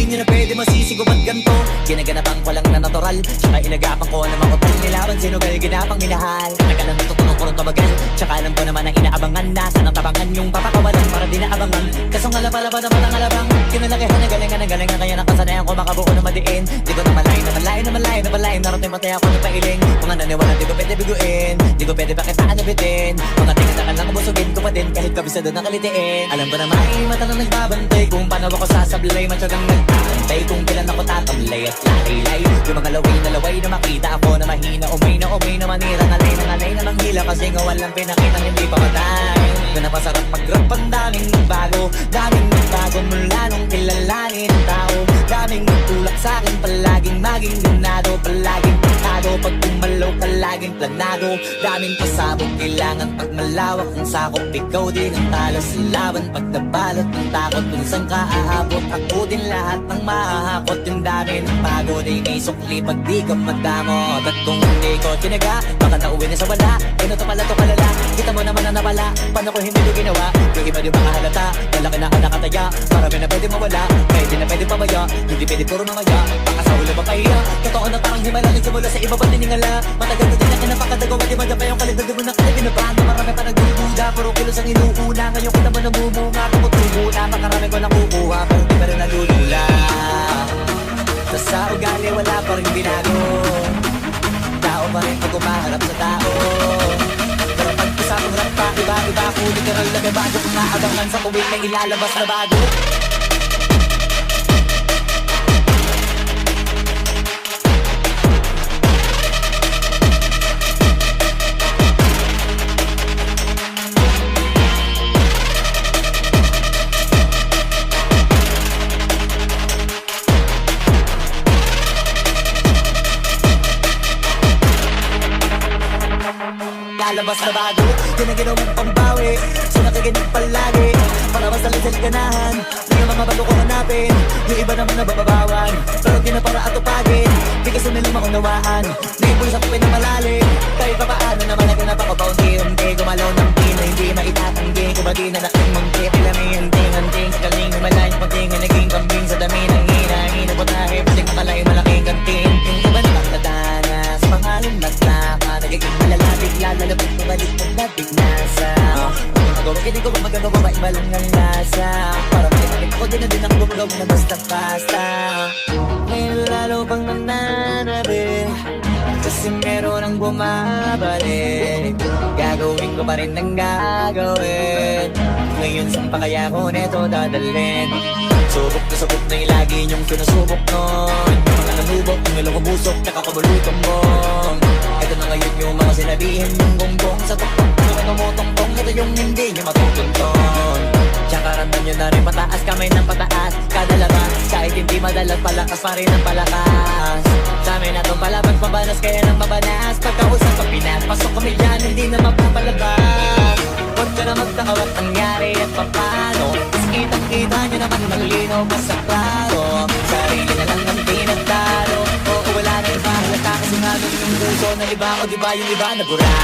nyo na pwede masisigo ba't ganto? Ginaganapan ko lang na natural, tsaka inagapan ko na makutal. Nilaban sinugal, ginapang minahal. Tagal lang natutunong ko rin tumagal, tsaka alam ko naman ang inaabangan. Nasa ng tabangan yung papakawalan para di naabangan. Kasong alapalapa naman ang alabang, kinalakihan na galingan ng galingan. Kaya nakasanayan ko makabuo na madiin. Di ko na malain, na malain, na malain, na malain. Narating patay ako ng pailing. Mga naniwala di ko pwede biguin, di ko pwede pakitaan na bitin. Mga tingin na lang busugin ko pa din, kahit kabisado na kalitiin. Alam ko na may mata na nagbabantay, kung paano ako sasablay. Matyagang nagtaantay kung kailan ako tatamlay at laylay. Yung mga laway na makita ako na mahina. Umay na manira, nalay na manghila. Kasi nga walang pinakitang hindi pa matay. Na napasarap mag-rap, ang daming bago. Daming bago mula nung kilalanin ang tao. Daming nagtulak sa'kin, palaging maging ganado. Palaging pagkado, pag tumalaw ka laging planado. Daming pasabog, kailangan pag malawak ang sakop. Ikaw din ang talo sa laban, pag nabalot ng takot. Kung saan ka aabot, ako din lahat ng mahahakot. Yung dami ng pagod ay nisukli pag di ka madamot. At kung hindi ko tinaga, baka nauwi na sa wala. Ano to pala to kalala, kita mo naman na nawala. Paano ko hindi ko ginawa, yung iba di makahalata. Malaki na ka nakataya, marami na pwede mawala. Pwede na pwede pabaya, hindi pwede puro mamaya. Baka sa huli mapahiya, totoo na parang himala. Nagsimula sa iba pa tiningala, matagal na din na kinapakadagawa. Di madya pa yung kalidad mo na kalibinabahan. Marami pa nagdududa, puro kilos ang inuuna. Ngayon kita mo namumunga, tumutubo na. Makarami ko nakukuha, pero di pa rin nalulula. Sa ugali wala pa rin binago, tao pa rin pag umaharap sa tao. Pero pag usapang rap pa, iba-iba ako. Literal na may bago kung naabangan sa tuwing may ilalabas na bago. Lalabas na bago, yun ang ginawang pambawi. So nakikinig palagi, para masalit sa liganahan. Yung mga bago ko hanapin, yung iba naman nabababawan. Pero di na para atupagin, di kasi nilang maunawaan. Di po sa kupin na malalim, kahit pa paano naman naganap ako paunti-unti. Gumalaw ng pina, hindi maitatanggi. Kung ba di na laking mangki, pilami hanting-hanting. Sa kaling humalayang patingan, naging kambing sa dami ng hina-hina. Putahe, pating makalay malaking kantin. Yung iba naman nadanas, pangalan maglaka. Nagiging malala, bigla lalapit bumalik ng labig nasa. Magawa, hindi ko ba magagawa, maiba lang ang lasa. Para makitalit ko din na din ang gumagawa na basta-basta. Ngayon lalo pang nananabik, kasi meron ang bumabalik. Gagawin ko pa rin ang gagawin. Ngayon saan pa kaya ko neto dadalhin? Subok na subok na yung lagi niyong sinusubok nun. Yung mga nanubok, yung ilang umusok, nakakabulutong bong. Ito na ngayon yung mga sinabihin yung gonggong. Sa tuktok yung tumutongtong, ito yung hindi nyo matutuntong. Tsaka ramdam nyo na rin pataas, kamay ng pataas. Kada labas, kahit hindi madalas, palakas pa rin ang palakas. Sa amin na itong palabas, mabanas kaya nang mabanas. Pagkausap sa Pinas, pasok kami dyan, hindi na mapapalabas. Huwag ka na magtakaw at nangyari at papano. Kasi kitang-kita nyo naman malinaw pa sa klaro. Sarili na lang ang pinagtalo. Oo, wala na iba halata, kasi nga yung puso na iba. O diba yung iba nagura?